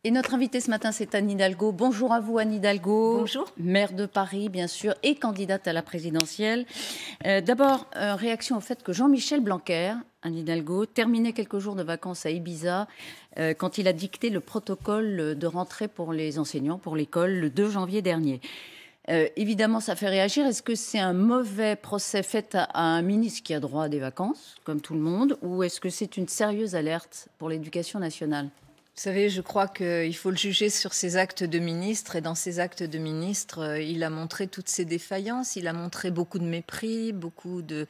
Et notre invitée ce matin, c'est Anne Hidalgo. Bonjour à vous, Anne Hidalgo. Bonjour. Maire de Paris, bien sûr, et candidate à la présidentielle. D'abord, réaction au fait que Jean-Michel Blanquer, Anne Hidalgo, terminait quelques jours de vacances à Ibiza quand il a dicté le protocole de rentrée pour les enseignants, pour l'école, le 2 janvier dernier. Évidemment, ça fait réagir. Est-ce que c'est un mauvais procès fait à un ministre qui a droit à des vacances, comme tout le monde, ou est-ce que c'est une sérieuse alerte pour l'éducation nationale ? Vous savez, je crois qu'il faut le juger sur ses actes de ministre. Et dans ses actes de ministre, il a montré toutes ses défaillances. Il a montré beaucoup de mépris, beaucoup de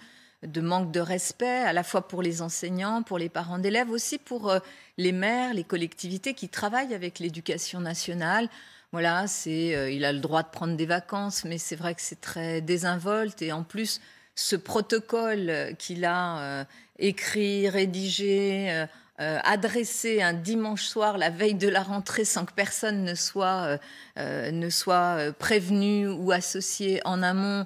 manque de respect, à la fois pour les enseignants, pour les parents d'élèves, aussi pour les maires, les collectivités qui travaillent avec l'éducation nationale. Voilà, il a le droit de prendre des vacances, mais c'est vrai que c'est très désinvolte. Et en plus, ce protocole qu'il a écrit, rédigé, adressé un dimanche soir, la veille de la rentrée, sans que personne ne soit prévenu ou associé en amont,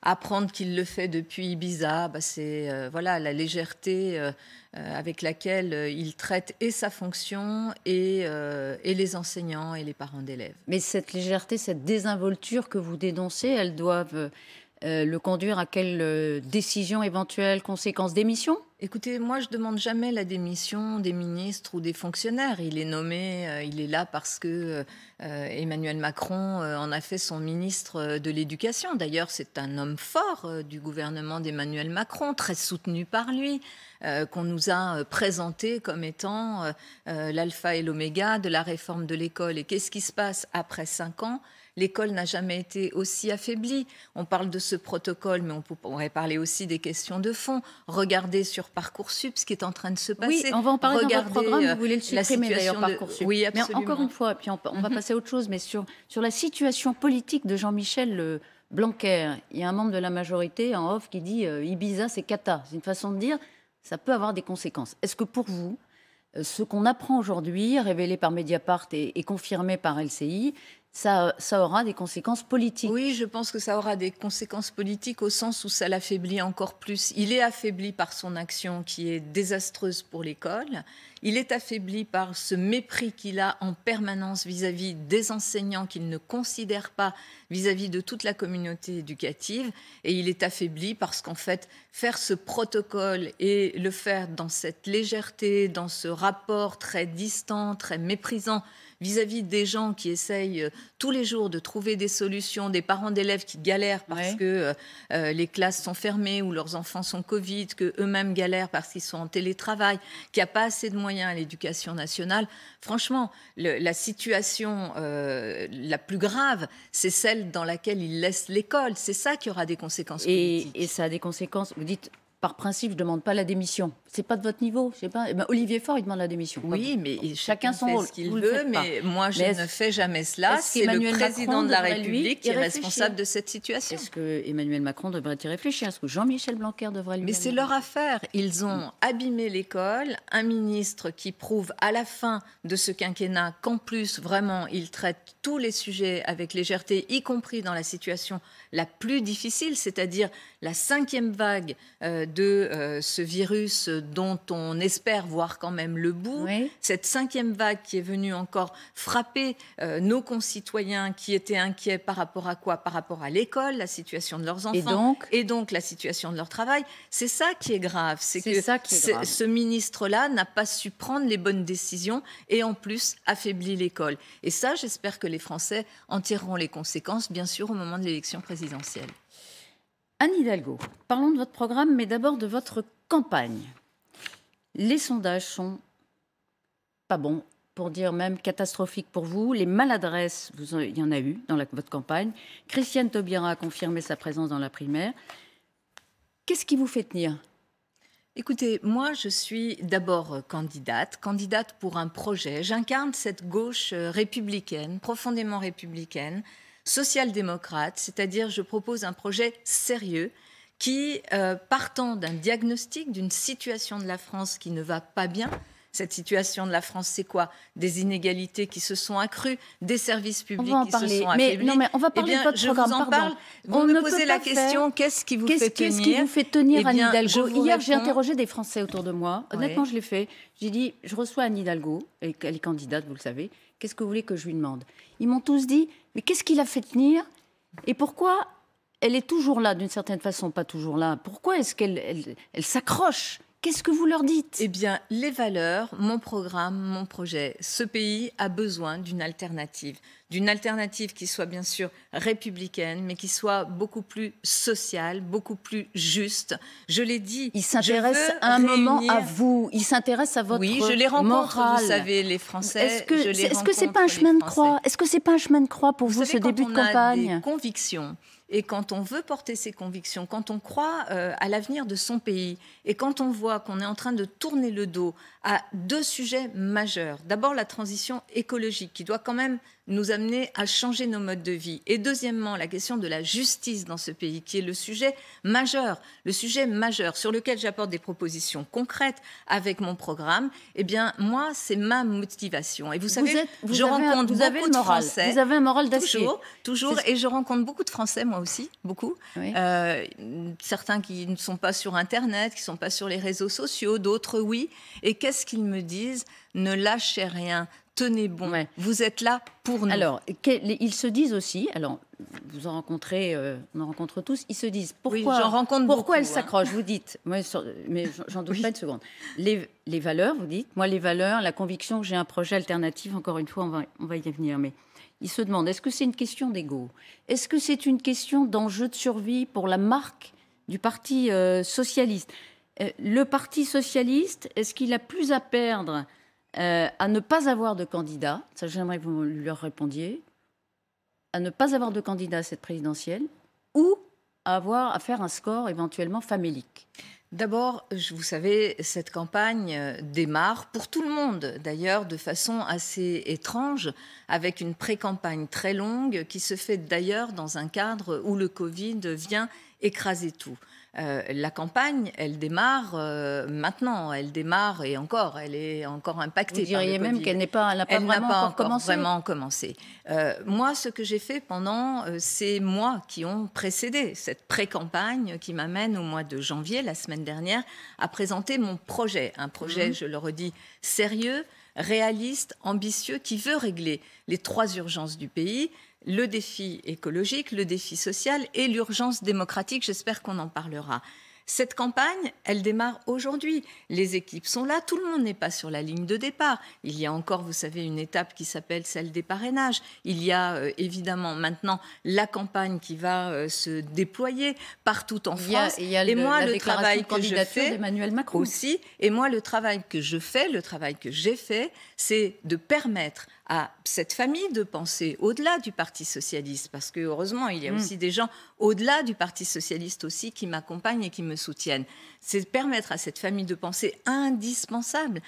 apprendre qu'il le fait depuis Ibiza, c'est voilà, la légèreté avec laquelle il traite et sa fonction et les enseignants et les parents d'élèves. Mais cette légèreté, cette désinvolture que vous dénoncez, elles doivent le conduire à quelle décision éventuelle, conséquence, démission ? Écoutez, moi, je ne demande jamais la démission des ministres ou des fonctionnaires. Il est nommé, il est là parce que Emmanuel Macron en a fait son ministre de l'Éducation. D'ailleurs, c'est un homme fort du gouvernement d'Emmanuel Macron, très soutenu par lui, qu'on nous a présenté comme étant l'alpha et l'oméga de la réforme de l'école. Et qu'est-ce qui se passe après 5 ans ? L'école n'a jamais été aussi affaiblie. On parle de ce protocole, mais on pourrait parler aussi des questions de fond. Regardez sur Parcoursup ce qui est en train de se passer. Oui, on va en parler dans votre programme. Vous voulez le supprimer d'ailleurs, Parcoursup. Oui, absolument. Mais encore une fois, puis on va passer à autre chose, mais sur la situation politique de Jean-Michel Blanquer, il y a un membre de la majorité en off qui dit Ibiza, c'est cata. C'est une façon de dire, ça peut avoir des conséquences. Est-ce que pour vous, ce qu'on apprend aujourd'hui, révélé par Mediapart et confirmé par LCI, ça aura des conséquences politiques? Oui, je pense que ça aura des conséquences politiques au sens où ça l'affaiblit encore plus. Il est affaibli par son action qui est désastreuse pour l'école. Il est affaibli par ce mépris qu'il a en permanence vis-à-vis des enseignants qu'il ne considère pas vis-à-vis de toute la communauté éducative. Et il est affaibli parce qu'en fait, faire ce protocole et le faire dans cette légèreté, dans ce rapport très distant, très méprisant, vis-à-vis des gens qui essayent tous les jours de trouver des solutions, des parents d'élèves qui galèrent parce que les classes sont fermées ou leurs enfants sont Covid, qu'eux-mêmes galèrent parce qu'ils sont en télétravail, qu'il n'y a pas assez de moyens à l'éducation nationale. Franchement, la situation la plus grave, c'est celle dans laquelle ils laissent l'école. C'est ça qui aura des conséquences politiques. Et ça a des conséquences, vous dites... Par principe, je ne demande pas la démission. C'est pas de votre niveau. Je sais pas. Olivier Faure, il demande la démission. Oui, mais chacun son fait rôle. ce qu'il veut. Mais moi, je ne fais jamais cela. C'est le président de la République qui est responsable de cette situation. Est-ce que Emmanuel Macron devrait y réfléchir? Est-ce que Jean-Michel Blanquer devrait lui Mais c'est leur affaire. Ils ont abîmé l'école. Un ministre qui prouve à la fin de ce quinquennat qu'en plus, vraiment, il traite tous les sujets avec légèreté, y compris dans la situation la plus difficile, c'est-à-dire la 5e vague de ce virus dont on espère voir quand même le bout. Oui. Cette 5e vague qui est venue encore frapper nos concitoyens qui étaient inquiets par rapport à quoi? Par rapport à l'école, la situation de leurs enfants et donc la situation de leur travail. C'est ça qui est grave. C'est que ce ministre-là n'a pas su prendre les bonnes décisions et en plus affaiblit l'école. Et ça, j'espère que les Français en tireront les conséquences, bien sûr, au moment de l'élection présidentielle. Anne Hidalgo, parlons de votre programme, mais d'abord de votre campagne. Les sondages sont pas bons, pour dire même catastrophiques pour vous. Les maladresses, il y en a eu dans votre campagne. Christiane Taubira a confirmé sa présence dans la primaire. Qu'est-ce qui vous fait tenir ? Écoutez, moi, je suis d'abord candidate pour un projet. J'incarne cette gauche républicaine, profondément républicaine, social-démocrate, c'est-à-dire je propose un projet sérieux qui, partant d'un diagnostic, d'une situation de la France qui ne va pas bien, Cette situation de la France, c'est quoi? Des inégalités qui se sont accrues, des services publics qui se sont affaiblis. Non, mais on va parler de votre programme, pardon. Vous me posez la question, qu'est-ce qui vous fait tenir? Qu'est-ce qui vous fait tenir, Anne Hidalgo? Hier, j'ai réponds... interrogé des Français autour de moi. Honnêtement, je l'ai fait. J'ai dit, je reçois Anne Hidalgo, et elle est candidate, vous le savez. Qu'est-ce que vous voulez que je lui demande? Ils m'ont tous dit, mais qu'est-ce qui l'a fait tenir? Et pourquoi elle est toujours là, d'une certaine façon, pas toujours là? Pourquoi est-ce qu'elle s'accroche? Qu'est-ce que vous leur dites? Eh bien, les valeurs, mon programme, mon projet. Ce pays a besoin d'une alternative qui soit bien sûr républicaine, mais qui soit beaucoup plus sociale, beaucoup plus juste. Je l'ai dit. Il s'intéresse un moment à vous. Il s'intéresse à votre morale. Oui, je les rencontre, vous savez, les Français. Est-ce que c'est pas un chemin de croix? Est-ce que c'est pas un chemin de croix pour vous, ce début de campagne? Quand on a des convictions, et quand on veut porter ses convictions, quand on croit à l'avenir de son pays, et quand on voit qu'on est en train de tourner le dos à deux sujets majeurs. D'abord, la transition écologique, qui doit quand même nous amener à changer nos modes de vie. Et deuxièmement, la question de la justice dans ce pays, qui est le sujet majeur sur lequel j'apporte des propositions concrètes avec mon programme. Eh bien, moi, c'est ma motivation. Et vous savez, je rencontre beaucoup de Français. Vous avez un moral d'acier. Toujours. Et je rencontre beaucoup de Français, moi aussi, beaucoup. Oui. Certains qui ne sont pas sur Internet, qui ne sont pas sur les réseaux sociaux, d'autres, oui. Et qu'est-ce qu'ils me disent? Ne lâchez rien. Tenez bon, vous êtes là pour nous. Alors, ils se disent aussi, alors vous en rencontrez, on en rencontre tous, ils se disent pourquoi elle s'accroche, vous dites, mais j'en doute pas une seconde. Les valeurs, vous dites, moi les valeurs, la conviction que j'ai un projet alternatif, encore une fois, on va y venir, mais ils se demandent, est-ce que c'est une question d'ego? Est-ce que c'est une question d'enjeu de survie pour la marque du Parti socialiste? Le Parti socialiste, est-ce qu'il a plus à perdre à ne pas avoir de candidat, ça j'aimerais que vous leur répondiez, à ne pas avoir de candidat à cette présidentielle, ou à faire un score éventuellement famélique? D'abord, vous savez, cette campagne démarre pour tout le monde, d'ailleurs, de façon assez étrange, avec une pré-campagne très longue qui se fait d'ailleurs dans un cadre où le Covid vient écraser tout. La campagne, elle démarre maintenant, elle démarre et encore, elle est encore impactée. Vous diriez même qu'elle n'a pas vraiment commencé. Moi, ce que j'ai fait pendant ces mois qui ont précédé cette pré-campagne qui m'amène au mois de janvier, la semaine dernière, à présenter mon projet. Un projet, je le redis, sérieux, réaliste, ambitieux, qui veut régler les 3 urgences du pays. Le défi écologique, le défi social et l'urgence démocratique. J'espère qu'on en parlera. Cette campagne, elle démarre aujourd'hui. Les équipes sont là, tout le monde n'est pas sur la ligne de départ. Il y a encore, vous savez, une étape qui s'appelle celle des parrainages. Il y a évidemment maintenant la campagne qui va se déployer partout en France. Il y a le travail que je fais d'Emmanuel Macron aussi. Et moi, le travail que je fais, le travail que j'ai fait, c'est de permettre à cette famille de penser au-delà du Parti socialiste, parce que heureusement, il y a aussi des gens au-delà du Parti socialiste aussi qui m'accompagnent et qui me soutiennent. C'est permettre à cette famille de penser indispensable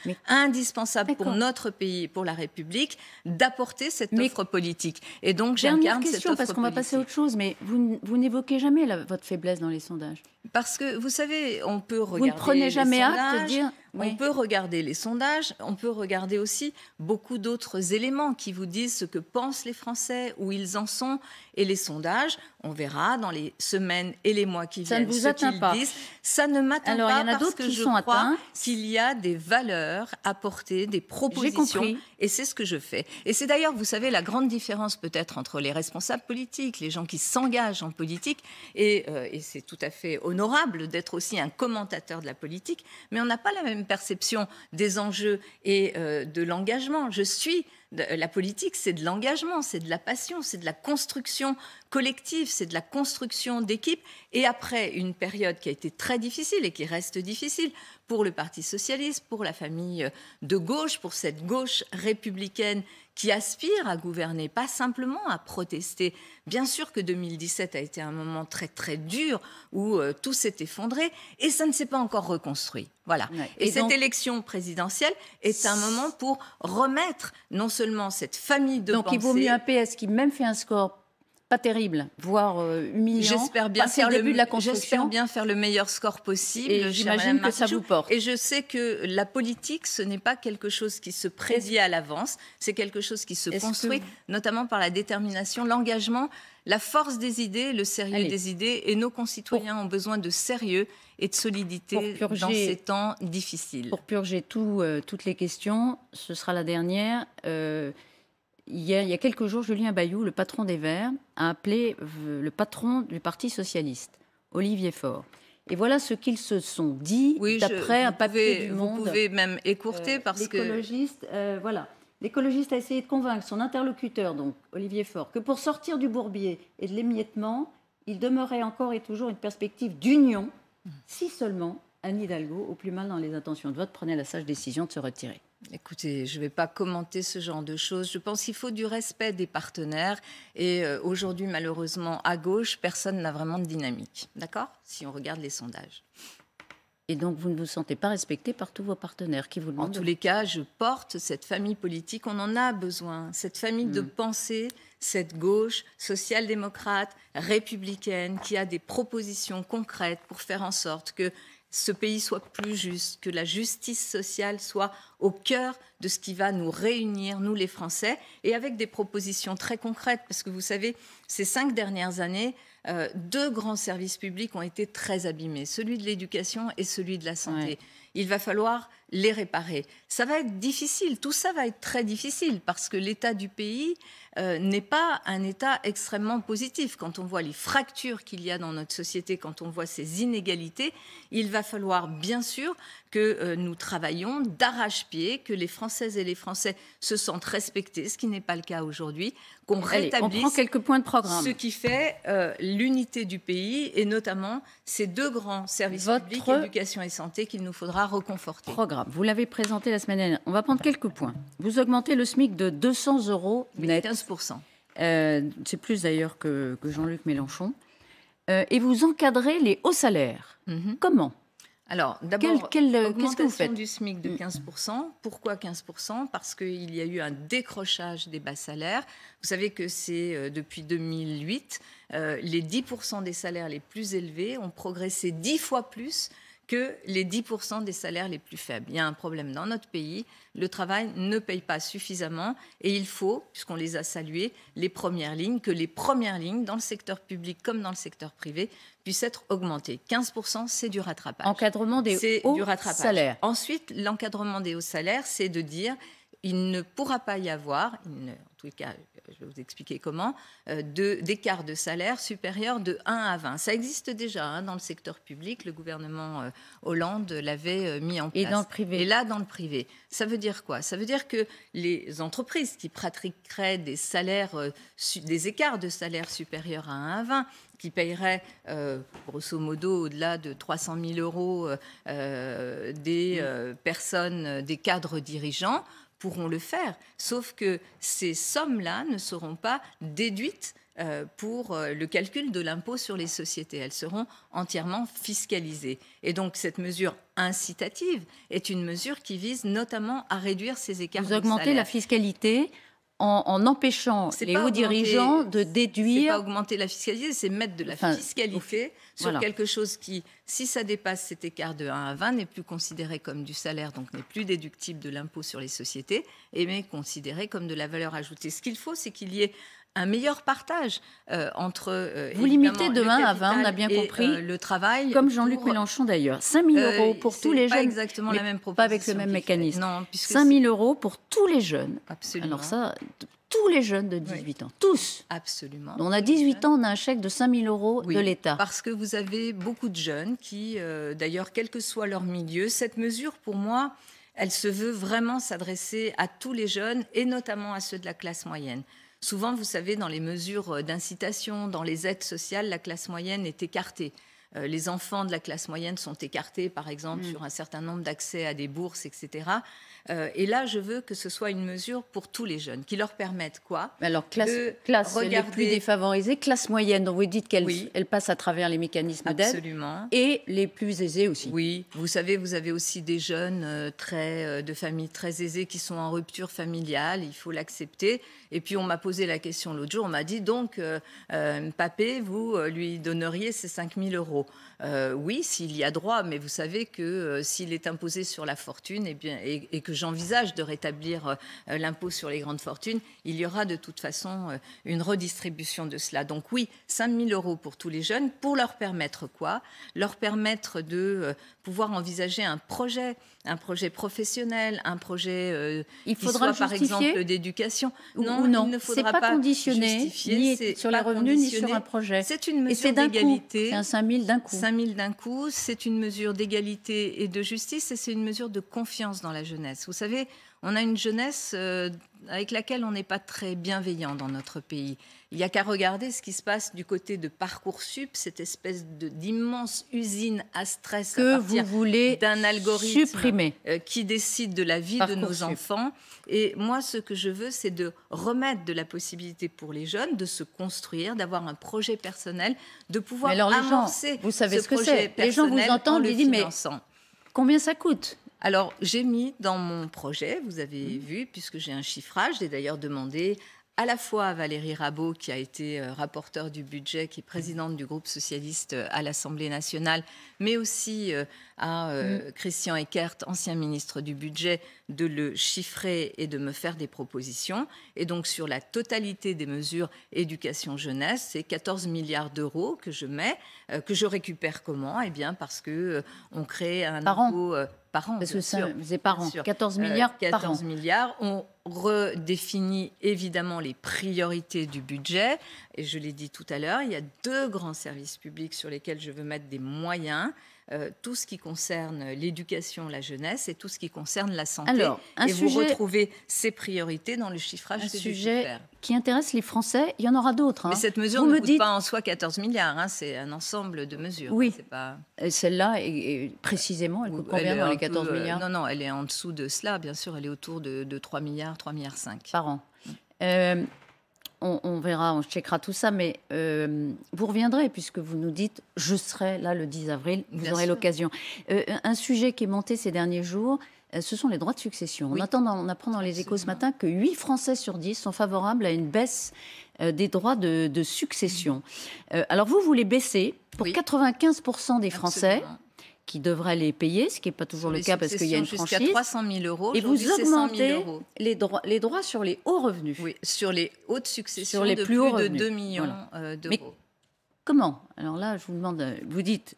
pour notre pays, pour la République, d'apporter cette offre politique. Et donc, j'incarne cette offre politique. Parce qu'on va passer à autre chose, mais vous n'évoquez jamais votre faiblesse dans les sondages. Parce que, vous savez, on peut regarder les sondages. Vous ne prenez jamais acte de dire... On peut regarder les sondages, on peut regarder aussi beaucoup d'autres éléments qui vous disent ce que pensent les Français, où ils en sont. Et les sondages, on verra dans les semaines et les mois qui viennent ce qu'ils disent. Ça ne m'atteint pas. Alors, il y en a d'autres qui sont atteints. Qu'il y a des valeurs à porter, des propositions. Et c'est ce que je fais. Et c'est d'ailleurs, vous savez, la grande différence peut-être entre les responsables politiques, les gens qui s'engagent en politique, et c'est tout à fait honorable d'être aussi un commentateur de la politique, mais on n'a pas la même perception des enjeux et de l'engagement. La politique, c'est de l'engagement, c'est de la passion, c'est de la construction collective, c'est de la construction d'équipe. Et après une période qui a été très difficile et qui reste difficile pour le Parti socialiste, pour la famille de gauche, pour cette gauche républicaine qui aspire à gouverner, pas simplement à protester. Bien sûr que 2017 a été un moment très très dur où tout s'est effondré et ça ne s'est pas encore reconstruit. Voilà. Ouais. Et cette élection présidentielle est un moment pour remettre non seulement cette famille de pensée... Donc il vaut mieux un PS qui même fait un score pas terrible, voire humiliant. J'espère bien faire le début de la construction. J'espère bien faire le meilleur score possible. Et j'imagine que ça vous porte. Et je sais que la politique, ce n'est pas quelque chose qui se prédit à l'avance, c'est quelque chose qui se construit, notamment par la détermination, l'engagement, la force des idées, le sérieux des idées. Et nos concitoyens ont besoin de sérieux et de solidité dans ces temps difficiles. Pour purger toutes les questions, ce sera la dernière. Il y a quelques jours, Julien Bayou, le patron des Verts, a appelé le patron du Parti socialiste, Olivier Faure. Et voilà ce qu'ils se sont dit d'après un papier du Monde. Vous pouvez même écourter parce que... L'écologiste a essayé de convaincre son interlocuteur, donc Olivier Faure, que pour sortir du bourbier et de l'émiettement, il demeurait encore et toujours une perspective d'union, si seulement Anne Hidalgo, au plus mal dans les intentions de vote, prenait la sage décision de se retirer. Écoutez, je ne vais pas commenter ce genre de choses. Je pense qu'il faut du respect des partenaires. Et aujourd'hui, malheureusement, à gauche, personne n'a vraiment de dynamique. D'accord ? Si on regarde les sondages. Et donc, vous ne vous sentez pas respecté par tous vos partenaires qui vous demandent... En tous les cas, je porte cette famille politique. On en a besoin. Cette famille de pensée, cette gauche social-démocrate, républicaine, qui a des propositions concrètes pour faire en sorte que ce pays soit plus juste, que la justice sociale soit au cœur de ce qui va nous réunir, nous les Français, et avec des propositions très concrètes. Parce que vous savez, ces 5 dernières années, 2 grands services publics ont été très abîmés, celui de l'éducation et celui de la santé. Ouais. Il va falloir les réparer. Ça va être difficile, tout ça va être très difficile, parce que l'état du pays n'est pas un état extrêmement positif. Quand on voit les fractures qu'il y a dans notre société, quand on voit ces inégalités, il va falloir bien sûr que nous travaillions d'arrache-pied, que les Françaises et les Français se sentent respectés, ce qui n'est pas le cas aujourd'hui, qu'on rétablisse on prend quelques points de programme. Ce qui fait l'unité du pays, et notamment ces 2 grands services publics, éducation et santé, qu'il nous faudra reconforter. Programme. Vous l'avez présenté la semaine dernière. On va prendre quelques points. Vous augmentez le SMIC de 200 € net. 15%. C'est plus d'ailleurs que Jean-Luc Mélenchon. Et vous encadrez les hauts salaires. Comment ? Alors, d'abord, qu'est-ce que vous faites ? Du SMIC de 15%. Pourquoi 15% ? Parce qu'il y a eu un décrochage des bas salaires. Vous savez que c'est depuis 2008, les 10% des salaires les plus élevés ont progressé 10 fois plus que les 10% des salaires les plus faibles. Il y a un problème dans notre pays, le travail ne paye pas suffisamment et il faut, puisqu'on les a salués, les premières lignes, que les premières lignes, dans le secteur public comme dans le secteur privé, puissent être augmentées. 15%, c'est du rattrapage. Encadrement des hauts salaires. Ensuite, l'encadrement des hauts salaires, c'est de dire il ne pourra pas y avoir, en tout cas, je vais vous expliquer comment, d'écart de salaire supérieur de 1 à 20. Ça existe déjà dans le secteur public. Le gouvernement Hollande l'avait mis en place. Et dans le privé. Et là, dans le privé. Ça veut dire quoi ? Ça veut dire que les entreprises qui pratiqueraient des salaires, des écarts de salaire supérieurs à 1 à 20, qui paieraient, grosso modo, au-delà de 300 000 € des personnes, des cadres dirigeants, pourront le faire, sauf que ces sommes-là ne seront pas déduites pour le calcul de l'impôt sur les sociétés. Elles seront entièrement fiscalisées. Et donc, cette mesure incitative est une mesure qui vise notamment à réduire ces écarts de salaire. Vous augmentez la fiscalité en empêchant les hauts dirigeants de déduire... C'est pas augmenter la fiscalité, c'est mettre de la fiscalité sur quelque chose qui, si ça dépasse cet écart de 1 à 20, n'est plus considéré comme du salaire, donc n'est plus déductible de l'impôt sur les sociétés, mais considéré comme de la valeur ajoutée. Ce qu'il faut, c'est qu'il y ait un meilleur partage entre... Vous limitez de 1 à 20, on a bien compris, le travail. Comme Jean-Luc Mélenchon d'ailleurs. 5 000 € pour tous les jeunes. Pas exactement la même proposition. Pas avec le même mécanisme. 5 000 € pour tous les jeunes. Absolument. Alors ça, tous les jeunes de 18 ans. Tous. Absolument. On a 18 ans, on a un chèque de 5 000 € de l'État. Parce que vous avez beaucoup de jeunes qui, d'ailleurs, quel que soit leur milieu, cette mesure, pour moi, elle se veut vraiment s'adresser à tous les jeunes et notamment à ceux de la classe moyenne. Souvent, vous savez, dans les mesures d'incitation, dans les aides sociales, la classe moyenne est écartée. les enfants de la classe moyenne sont écartés, par exemple, sur un certain nombre d'accès à des bourses, etc. Et là, je veux que ce soit une mesure pour tous les jeunes, qui leur permette quoi? Alors, classe les plus défavorisées, classe moyenne, dont vous dites qu'elle passe à travers les mécanismes d'aide. Absolument. Et les plus aisés aussi. Oui, vous savez, vous avez aussi des jeunes de familles très aisées qui sont en rupture familiale, il faut l'accepter. Et puis, on m'a posé la question l'autre jour, on m'a dit, donc, papé, vous lui donneriez ces 5 000 euros. Oui, s'il y a droit, mais vous savez que s'il est imposé sur la fortune et que j'envisage de rétablir l'impôt sur les grandes fortunes, il y aura de toute façon une redistribution de cela. Donc oui, 5 000 euros pour tous les jeunes, pour leur permettre quoi? Leur permettre de pouvoir envisager un projet professionnel, un projet qui soit par exemple d'éducation. Non, il ne faudra pas conditionner ni sur les revenus ni sur un projet. C'est une mesure d'égalité. C'est un 5 000 d'un coup. 5 000 d'un coup, c'est une mesure d'égalité et de justice et c'est une mesure de confiance dans la jeunesse. Vous savez, on a une jeunesse avec laquelle on n'est pas très bienveillant dans notre pays. Il n'y a qu'à regarder ce qui se passe du côté de Parcoursup, cette espèce d'immense usine à stress que à partir vous voulez d'un algorithme supprimer. Qui décide de la vie de nos enfants. Et moi, ce que je veux, c'est de remettre de la possibilité pour les jeunes de se construire, d'avoir un projet personnel, de pouvoir amorcer vous savez ce que c'est. Les gens vous entendent et disent, mais combien ça coûte? Alors, j'ai mis dans mon projet, vous avez vu, puisque j'ai un chiffrage, j'ai d'ailleurs demandé à la fois à Valérie Rabault, qui a été rapporteure du budget, qui est présidente du groupe socialiste à l'Assemblée nationale, mais aussi à Christian Eckert, ancien ministre du budget, de le chiffrer et de me faire des propositions. Et donc, sur la totalité des mesures éducation-jeunesse, c'est 14 milliards d'euros que je mets, que je récupère comment? Eh bien, parce qu'on crée un impôt... Par an, parce que c'est par an. 14 milliards par an. 14 milliards. On redéfinit évidemment les priorités du budget. Et je l'ai dit tout à l'heure, il y a 2 grands services publics sur lesquels je veux mettre des moyens. Tout ce qui concerne l'éducation, la jeunesse et tout ce qui concerne la santé. Alors, vous retrouvez ces priorités dans le chiffrage que j'ai pu faire. Qui intéresse les Français, il y en aura d'autres. Mais cette mesure ne coûte pas en soi 14 milliards, c'est un ensemble de mesures. Oui, pas... celle-là, précisément, elle coûte combien dans les 14 milliards? Non, elle est en dessous de cela, bien sûr, elle est autour de 3 milliards, 3 milliards 5. Par an. On verra, on checkera tout ça, mais vous reviendrez, puisque vous nous dites « je serai là le 10 avril », vous aurez l'occasion. Un sujet qui est monté ces derniers jours, ce sont les droits de succession. Oui. On apprend dans les Échos ce matin que 8 Français sur 10 sont favorables à une baisse des droits de succession. Alors vous les baissez pour 95% des Français. Absolument. Qui devraient les payer, ce qui n'est pas toujours le cas parce qu'il y a une franchise. Jusqu'à 300 000 euros. Et vous augmentez les droits sur les hauts revenus. Oui, sur les hautes successions sur les plus hauts revenus. De 2 millions d'euros. Mais comment? Alors là, je vous demande, vous dites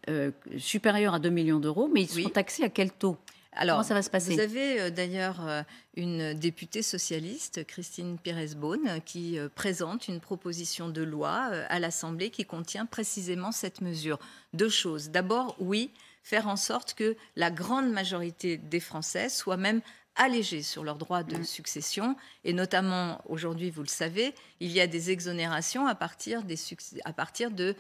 supérieur à 2 millions d'euros, mais ils sont taxés à quel taux? Alors, comment ça va se passer? Vous avez d'ailleurs une députée socialiste, Christine Pires-Beaune, qui présente une proposition de loi à l'Assemblée qui contient précisément cette mesure. 2 choses. D'abord, faire en sorte que la grande majorité des Français soient même allégés sur leurs droits de succession. Et notamment, aujourd'hui, vous le savez, il y a des exonérations à partir de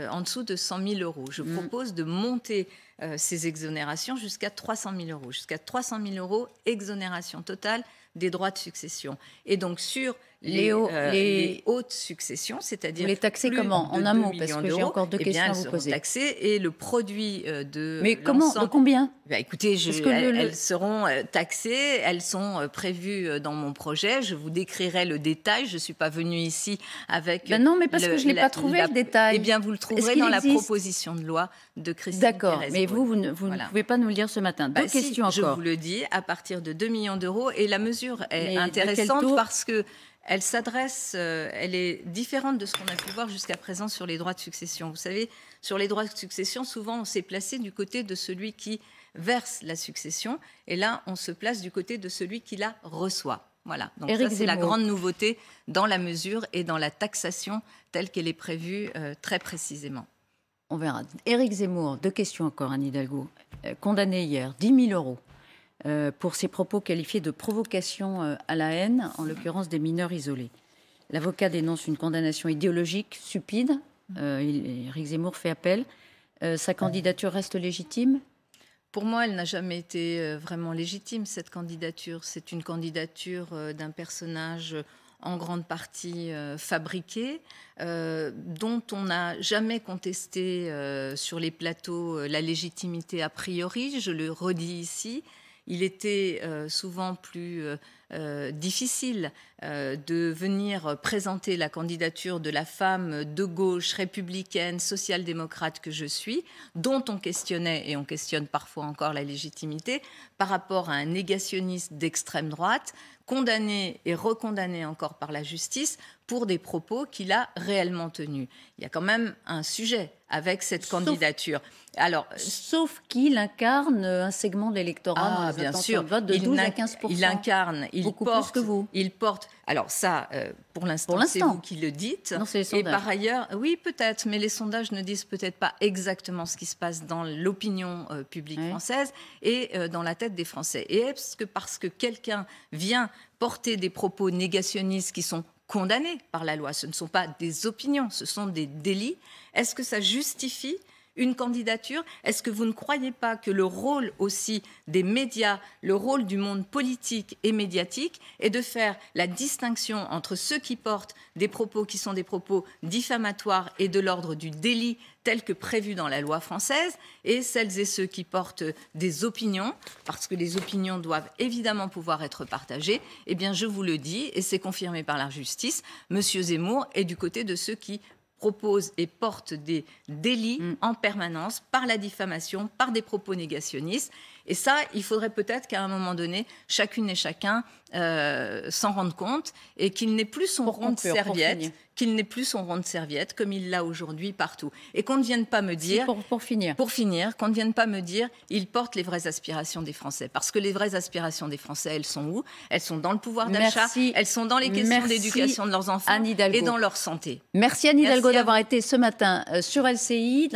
en dessous de 100 000 euros. Je propose de monter ces exonérations jusqu'à 300 000 euros. Jusqu'à 300 000 euros, exonération totale des droits de succession. Et donc, sur les hautes successions, c'est-à-dire... Vous les taxez comment? En un mot, parce que j'ai encore 2 questions à vous poser. Taxées et le produit de... Mais comment? De combien? Écoutez, elles seront taxées, elles sont prévues dans mon projet. Je vous décrirai le détail. Je ne suis pas venue ici avec... non, mais parce que je ne l'ai pas trouvé, le détail. Eh bien, vous le trouverez dans la proposition de loi de Christine Pires. D'accord, mais vous ne pouvez pas nous le dire ce matin. 2 questions encore. Je vous le dis, à partir de 2 millions d'euros. Et la mesure est intéressante parce que elle s'adresse, elle est différente de ce qu'on a pu voir jusqu'à présent sur les droits de succession. Vous savez, sur les droits de succession, souvent on s'est placé du côté de celui qui verse la succession, et là on se place du côté de celui qui la reçoit. Voilà, donc ça c'est la grande nouveauté dans la mesure et dans la taxation telle qu'elle est prévue très précisément. On verra. Éric Zemmour, 2 questions encore, Anne Hidalgo. Condamné hier, 10 000 euros. Pour ses propos qualifiés de provocation à la haine, en l'occurrence des mineurs isolés. L'avocat dénonce une condamnation idéologique, stupide. Éric Zemmour fait appel. sa candidature reste légitime? Pour moi, elle n'a jamais été vraiment légitime, cette candidature. C'est une candidature d'un personnage en grande partie fabriqué, dont on n'a jamais contesté sur les plateaux la légitimité a priori. Je le redis ici. Il était souvent plus difficile de venir présenter la candidature de la femme de gauche, républicaine, social-démocrate que je suis, dont on questionnait, et on questionne parfois encore la légitimité, par rapport à un négationniste d'extrême droite, condamné et recondamné encore par la justice pour des propos qu'il a réellement tenus. Il y a quand même un sujet avec cette candidature. Alors, sauf qu'il incarne un segment de l'électorat bien sûr, de vote de 12 à 15%. Il incarne, beaucoup plus que vous. Il porte. Alors ça, pour l'instant, c'est vous qui le dites. Non, c'est les sondages. Et par ailleurs, oui, peut-être, mais les sondages ne disent peut-être pas exactement ce qui se passe dans l'opinion publique française et dans la tête des Français. Et est-ce que parce que quelqu'un vient porter des propos négationnistes qui sont condamnés par la loi, ce ne sont pas des opinions, ce sont des délits, est-ce que ça justifie une candidature? Est-ce que vous ne croyez pas que le rôle aussi des médias, le rôle du monde politique et médiatique est de faire la distinction entre ceux qui portent des propos qui sont des propos diffamatoires et de l'ordre du délit tel que prévu dans la loi française et celles et ceux qui portent des opinions, parce que les opinions doivent évidemment pouvoir être partagées? Eh bien, je vous le dis, et c'est confirmé par la justice, M. Zemmour est du côté de ceux qui propose et porte des délits en permanence par la diffamation, par des propos négationnistes. Et ça, il faudrait peut-être qu'à un moment donné, chacune et chacun s'en rende compte et qu'il n'ait plus son rond de serviette, comme il l'a aujourd'hui partout. Et qu'on ne vienne pas me dire... Pour finir, qu'on ne vienne pas me dire, il porte les vraies aspirations des Français. Parce que les vraies aspirations des Français, elles sont où? Elles sont dans le pouvoir d'achat, elles sont dans les questions d'éducation de leurs enfants et dans leur santé. Merci Anne Hidalgo d'avoir été ce matin sur LCI.